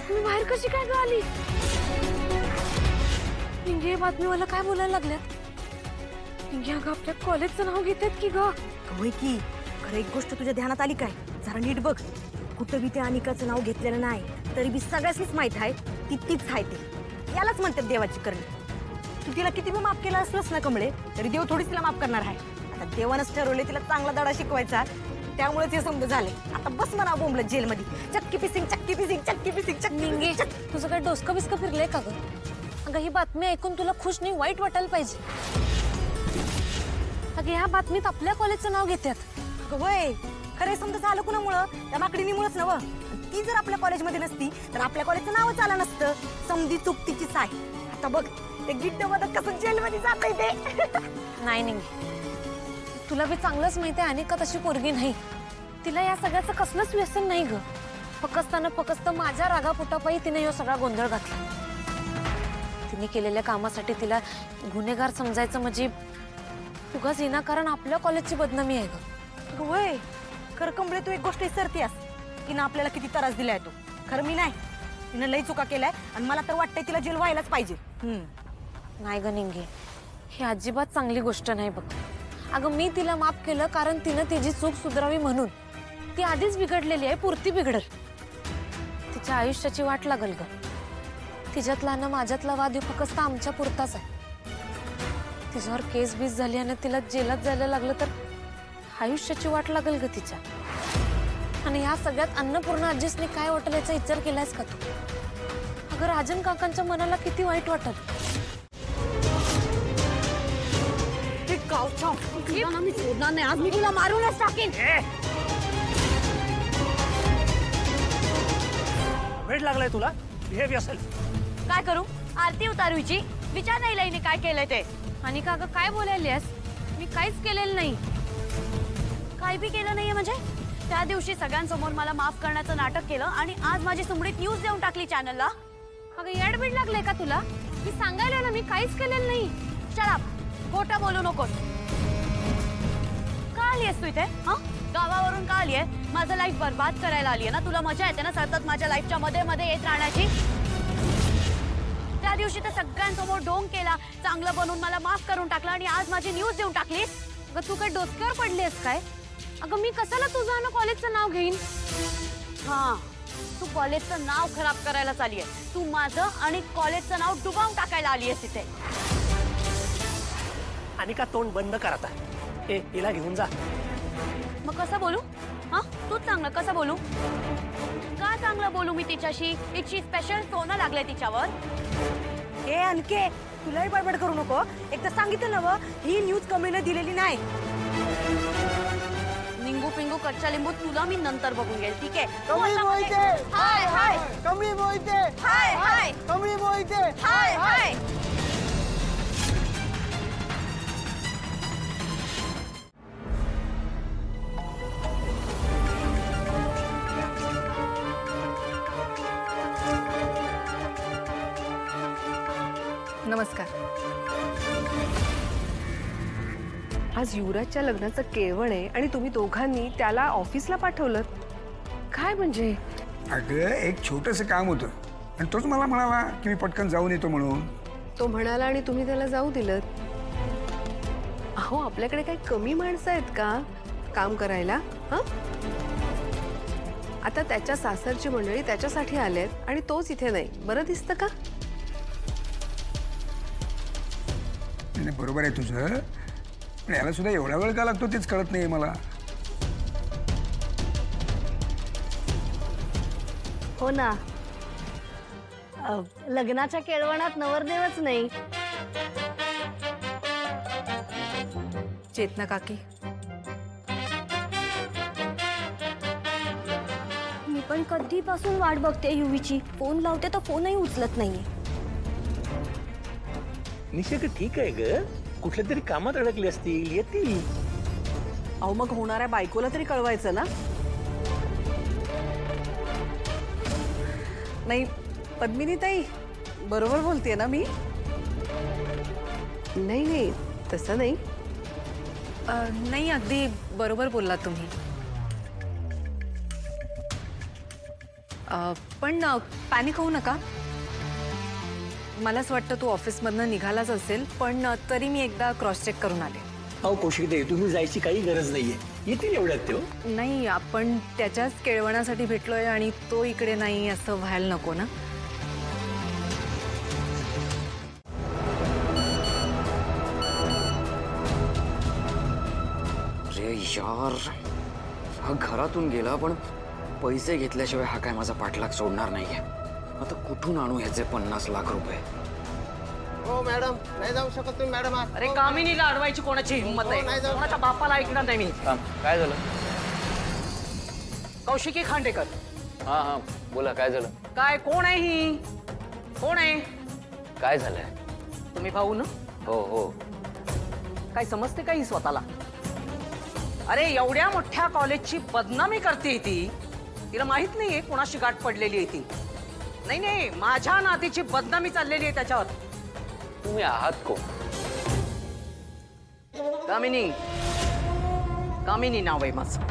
बातमी बाहेर कशी काय ग आली? निंगे बातमी मला काय बोलायला लागल्यात? निंगे अगं आपल्या कॉलेजचं नाव घेतात की ग? होय की. खरं एक गोष्ट तुझ्या ध्यानात आली काय? जरा नीट बघ. कुठं बी त्या अनिकाचं नाव घेतलेलं नाही तरी बी सगळ्यांनीच माहित आहे ती तीच आहे ती. यालाच म्हणतात देवाची करणी. तू तिला किती माफ केला असलंस ना कमळे तरी देव थोडीच तिला माफ करणार आहे. आता देवानंच ठरवले तिला चांगला धडा शिकवायचा, त्यामुळेच हे समज झाले. आता बस म्हणा बोंबलत जेलमध्ये. चक्की पिसिंग चक्की पिसिंग चक्की पिसिंग चक्की. निंगे तुझं काय डोसकं बिस्कं फिरलंय का ग? अगं ही बातमी ऐकून तुला खुश नाही वाईट वाटायला पाहिजे. अगं ह्या बातमीत आपल्या कॉलेजचं नाव घेतात. होय खरे समजा झालं कुणामुळं? त्या माकडीनीमुळंच नव. ती जर आपल्या कॉलेजमध्ये नसती तर आपल्या कॉलेजचं नावच आलं नसतं. समधी चूक तिचीच आहे. आता बघ ते गिट्ट मदत कसं जेलमध्ये जातंय ते. नाही निंगे तुला बी चांगलंच माहिती आहे अनिका तशी पोरगी नाही. तिला या सगळ्याचं कसलंच व्यसन नाही ग. फकस्त माझ्या रागापोटापायी तिने ह्यो सगळा गोंधळ घातला. तिने केलेल्या कामासाठी तिला गुन्हेगार समजायचं म्हणजे उगाच विनाकारण आपल्या कॉलेजची बदनामी आहे ग. होय खरं कमळे तू एक गोष्ट विसरतेस की ना आपल्याला किती त्रास दिलाय तो. खरं मी नाही, तिनं लई चुका केलाय आणि मला तर वाटतंय तिला जेल व्हायलाच पाहिजे. नाही ग निंगे ही अजिबात चांगली गोष्ट नाही बघ. अगं मी तिला माफ केलं कारण तिनं तिची चूक सुधारावी म्हणून. ती आधीच बिघडलेली आहे, पुरती बिघडल. तिच्या आयुष्याची वाट लागल ग. तिच्यातला ना माझ्यातला वाद फक्त आमच्या पुरताच आहे. तिच्यावर केस बीस झाली आणि तिला जेलात जायला लागलं तर आयुष्याची वाट लागल ग तिच्या. आणि ह्या सगळ्यात अन्नपूर्णा आजीसने काय वाटेल याचा विचार केलायस का तू? अगं राजन काकांच्या मनाला किती वाईट वाटत. मी सोडणार नाही. आज मी तुला मारूनच टाकेन. वेळ लागलाय तुला बिहेव असेल. काय करू? आरती उतारूची विचार नाही लईने काय केलंय ते. आणि का ग काय बोलायलीस? मी काहीच केलेलं नाही. काय बी केलं नाहीये म्हणजे? त्या दिवशी सगळ्यांसमोर मला माफ करण्याचं नाटक केलं आणि आज माझी सुमडीत न्यूज देऊन टाकली चॅनलला. अगं येडबीड लागलंय का तुला? मी सांगायला ना मी काहीच केलेलं नाही. चल आप खोटं बोलू नकोस. का आलीयस तू इथे? हा गावावरून का आलीये? माझं लाईफ बर्बाद करायला आलीये ना? तुला मजा येते ना सतत माझ्या लाईफच्या मध्ये मध्ये येत राहण्याची? त्या दिवशी तर सगळ्यांसमोर ढोंग केला, चांगलं बनवून मला माफ करून टाकलं आणि आज माझी न्यूज देऊन टाकलीस. अगं तू काय डोसक्यावर पडलीस काय? अगं मी कशाला तुझं आणि कॉलेजचं नाव घेईन? हा तू कॉलेजचं नाव खराब करायला आलीये. तू माझं आणि कॉलेजचं नाव डुबावून टाकायला आलीयस तिथे. आणि का तोंड बंद कर आता. हिला घेऊन जा. मग कसं बोलू? हा तूच सांग ना कसं बोलू? का चांगलं बोलू मी तिच्याशी? तिची स्पेशल सोनं लागलंय तिच्यावर. हे अनके तुलाही बडबड करू नको. एक तर सांगितलं ना ही न्यूज कमळीने दिलेली नाही. निंगू पिंगू कच्चा लिंबू तुला मी नंतर बघून घेईल. ठीक आहे? कमळी मोहिते. हाय हाय. कमळी मोहिते. हाय हाय. कमळी मोहिते. हाय हाय. नमस्कार. आज युवराजच्या लग्नाचं केळवण आहे आणि तुम्ही दोघांनी त्याला ऑफिसला पाठवलं. काय म्हणजे? अगं एक छोटंसं काम होतं आणि तोच मला म्हणाला की मी पटकन जाऊन येतो म्हणून. तो म्हणाला आणि तुम्ही त्याला जाऊ दिलं. अहो आपल्याकडे काही कमी माणसं आहेत का काम करायला? हा आता त्याच्या सासरची मंडळी त्याच्यासाठी आलेत आणि तोच इथे नाही. बरं दिसतं का? बरोबर आहे तुझं, पण याला सुद्धा एवढा वेळ का लागतो तेच कळत नाही मला. हो ना, लग्नाच्या केळवणात नवरदेवच नाही. चेतना काकी, मी पण कधीपासून वाट बघते युवीची. फोन लावते तर फोनही उचलत नाहीये. निशा ठीक आहे ग, कुठल्या तरी कामात अडकली असतील, येतील. अहो मग होणाऱ्या बायकोला तरी कळवायचं ना. नाही पद्मिनी ताई बरोबर बोलतेय ना मी? नाही नाही तसं नाही. नाही अगदी बरोबर बोललात तुम्ही. पण पॅनिक होऊ नका. मलाच वाटतं तू ऑफिसमधनं निघालाच असेल, पण तरी मी एकदा क्रॉस चेक करून आले. अहो कौशिकताई, तुम्ही जायची काही गरज नाहीये, येतील एवढ्यात ते. नाही, आपण त्याच्याच केळवणासाठी भेटलोय आणि तो इकडे नाही असं व्हायला नको ना. अरे यार, हा घरातून गेला पण पैसे घेतल्याशिवाय हा काय माझा पाठलाग सोडणार नाहीये. आता कुठून आणू ह्याचे 50 लाख रुपये? हो मॅडम, नाही जाऊ शकत तुम्ही मॅडम. अरे कामिनीला अडवायची कोणाची हिंमत आहे? कोणाच्या बापाला ऐकणार नाही मी. काय झालं? कौशिकी खांडेकर. हा हा, बोला काय झालं? काय, कोण आहे ही? कोण आहे? काय झालंय? तुम्ही भाऊ ना? हो हो. काय समजते का ही स्वतःला? अरे एवढ्या मोठ्या कॉलेजची बदनामी करते ती. तिला माहित नाहीये कोणाशी गाठ पडलेली आहे ती. नाही नाही, माझ्या नातीची बदनामी चाललेली आहे त्याच्यावर. तुम्ही आहात कोण? कामिनी. कामिनी नाव आहे माझं.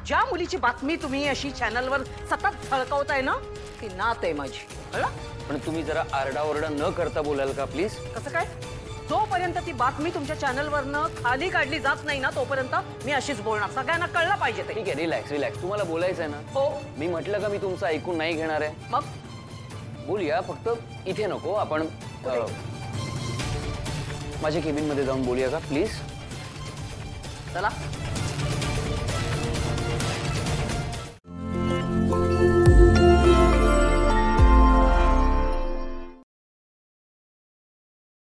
ज्या मुलीची बातमी तुम्ही अशी चॅनलवर सतत झळकवताय ना, ती नात आहे माझी, कळलं? पण तुम्ही जरा आरडाओरडा न करता बोलाल का प्लीज? कसं काय? जोपर्यंत ती बातमी तुमच्या चॅनलवरनं खाली काढली जात नाही ना, तोपर्यंत मी अशीच बोलणार. सगळ्यांना कळलं पाहिजे ते. ठीक आहे, रिलॅक्स रिलॅक्स. तुम्हाला बोलायचं आहे ना? हो. मी म्हटलं का मी तुमचं ऐकून नाही घेणार आहे? मग बोलूया, फक्त इथे नको. आपण माझ्या केबिन मध्ये जाऊन बोलूया का प्लीज? चला.